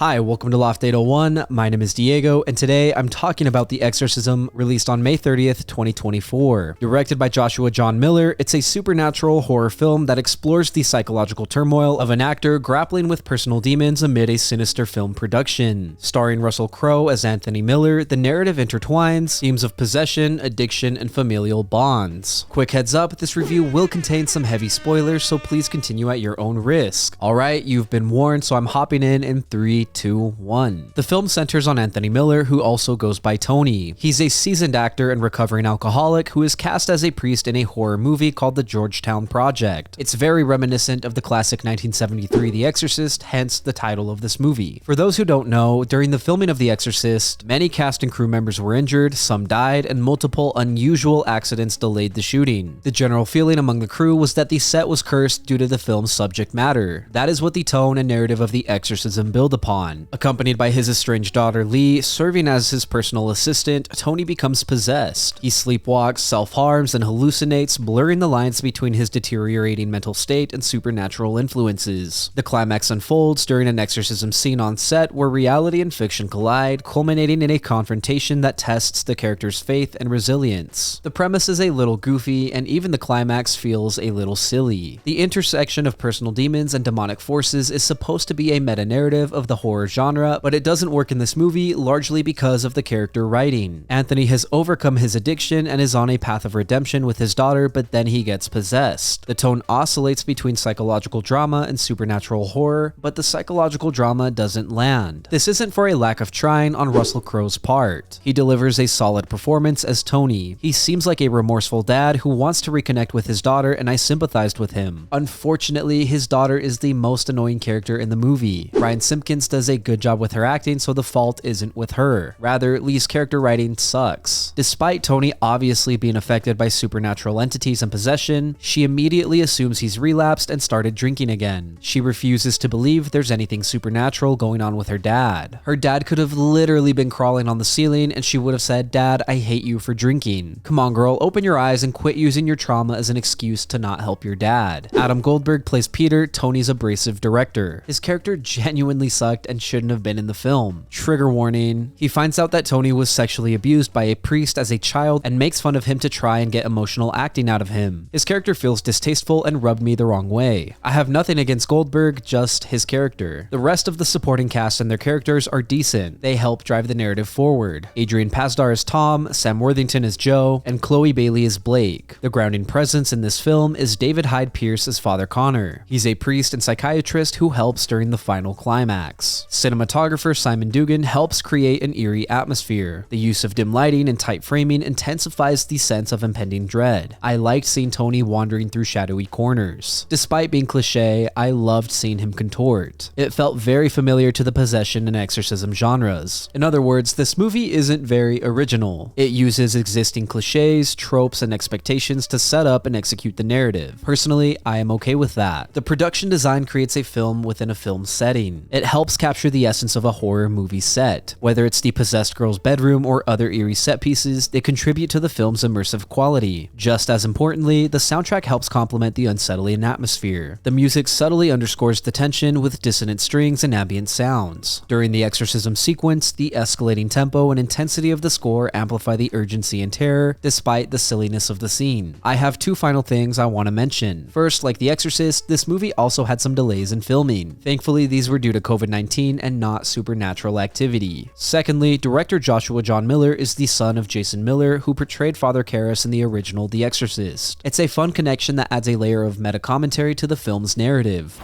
Hi, welcome to Loft 801. My name is Diego, and today I'm talking about The Exorcism, released on May 30th, 2024. Directed by Joshua John Miller, it's a supernatural horror film that explores the psychological turmoil of an actor grappling with personal demons amid a sinister film production. Starring Russell Crowe as Anthony Miller, the narrative intertwines themes of possession, addiction, and familial bonds. Quick heads up, this review will contain some heavy spoilers, so please continue at your own risk. Alright, you've been warned, so I'm hopping in 3, 2, 1. The film centers on Anthony Miller, who also goes by Tony. He's a seasoned actor and recovering alcoholic who is cast as a priest in a horror movie called The Georgetown Project. It's very reminiscent of the classic 1973 The Exorcist, hence the title of this movie. For those who don't know, during the filming of The Exorcist, many cast and crew members were injured, some died, and multiple unusual accidents delayed the shooting. The general feeling among the crew was that the set was cursed due to the film's subject matter. That is what the tone and narrative of The Exorcism build upon. Accompanied by his estranged daughter Lee, serving as his personal assistant, Tony becomes possessed. He sleepwalks, self-harms, and hallucinates, blurring the lines between his deteriorating mental state and supernatural influences. The climax unfolds during an exorcism scene on set where reality and fiction collide, culminating in a confrontation that tests the character's faith and resilience. The premise is a little goofy, and even the climax feels a little silly. The intersection of personal demons and demonic forces is supposed to be a meta-narrative of the horror genre, but it doesn't work in this movie largely because of the character writing. Anthony has overcome his addiction and is on a path of redemption with his daughter, but then he gets possessed. The tone oscillates between psychological drama and supernatural horror, but the psychological drama doesn't land. This isn't for a lack of trying on Russell Crowe's part. He delivers a solid performance as Tony. He seems like a remorseful dad who wants to reconnect with his daughter, and I sympathized with him. Unfortunately, his daughter is the most annoying character in the movie. Ryan Simpkins does a good job with her acting, so the fault isn't with her. Rather, Lee's character writing sucks. Despite Tony obviously being affected by supernatural entities and possession, she immediately assumes he's relapsed and started drinking again. She refuses to believe there's anything supernatural going on with her dad. Her dad could have literally been crawling on the ceiling, and she would have said, "Dad, I hate you for drinking. Come on, girl, open your eyes and quit using your trauma as an excuse to not help your dad." Adam Goldberg plays Peter, Tony's abrasive director. His character genuinely sucked and shouldn't have been in the film. Trigger warning. He finds out that Tony was sexually abused by a priest as a child and makes fun of him to try and get emotional acting out of him. His character feels distasteful and rubbed me the wrong way. I have nothing against Goldberg, just his character. The rest of the supporting cast and their characters are decent. They help drive the narrative forward. Adrian Pasdar is Tom, samworthington is Joe, and chloebaily is Blake. The grounding presence in this film is David Hyde Pierce as Father Connor. He's a priest and psychiatrist who helps during the final climax. Cinematographer Simon Dugan helps create an eerie atmosphere. The use of dim lighting and tight framing intensifies the sense of impending dread. I liked seeing Tony wandering through shadowy corners. Despite being cliche, I loved seeing him contort. It felt very familiar to the possession and exorcism genres. In other words, this movie isn't very original. It uses existing cliches, tropes, and expectations to set up and execute the narrative. Personally, I am okay with that. The production design creates a film within a film setting. It helps capture the essence of a horror movie set. Whether it's the possessed girl's bedroom or other eerie set pieces, they contribute to the film's immersive quality. Just as importantly, the soundtrack helps complement the unsettling atmosphere. The music subtly underscores the tension with dissonant strings and ambient sounds. During the exorcism sequence, the escalating tempo and intensity of the score amplify the urgency and terror, despite the silliness of the scene. I have two final things I want to mention. First, like The Exorcist, this movie also had some delays in filming. Thankfully, these were due to COVID-19 and not supernatural activity. Secondly, director Joshua John Miller is the son of Jason Miller, who portrayed Father Karras in the original The Exorcist. It's a fun connection that adds a layer of metacommentary to the film's narrative.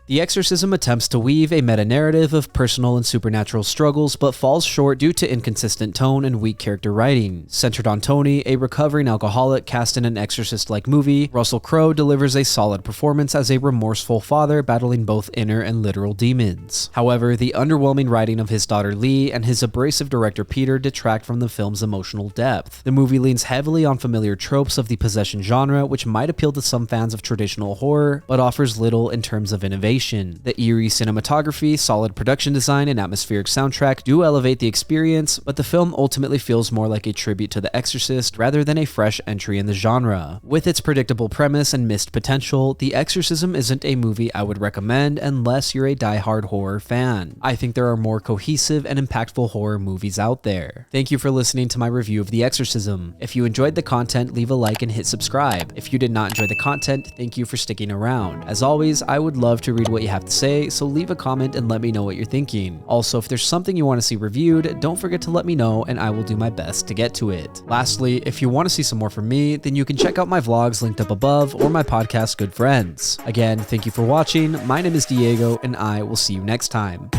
The Exorcism attempts to weave a meta-narrative of personal and supernatural struggles, but falls short due to inconsistent tone and weak character writing. Centered on Tony, a recovering alcoholic cast in an exorcist-like movie, Russell Crowe delivers a solid performance as a remorseful father battling both inner and literal demons. However, the underwhelming writing of his daughter Lee and his abrasive director Peter detract from the film's emotional depth. The movie leans heavily on familiar tropes of the possession genre, which might appeal to some fans of traditional horror, but offers little in terms of innovation. imagination. The eerie cinematography, solid production design, and atmospheric soundtrack do elevate the experience, but the film ultimately feels more like a tribute to The Exorcist rather than a fresh entry in the genre. With its predictable premise and missed potential, The Exorcism isn't a movie I would recommend unless you're a die-hard horror fan. I think there are more cohesive and impactful horror movies out there. Thank you for listening to my review of The Exorcism. If you enjoyed the content, leave a like and hit subscribe. If you did not enjoy the content, thank you for sticking around. As always, I would love to read what you have to say, so leave a comment and let me know what you're thinking. Also, if there's something you want to see reviewed, don't forget to let me know and I will do my best to get to it. Lastly, if you want to see some more from me, then you can check out my vlogs linked up above or my podcast Good Friends. Again, thank you for watching. My name is Diego and I will see you next time.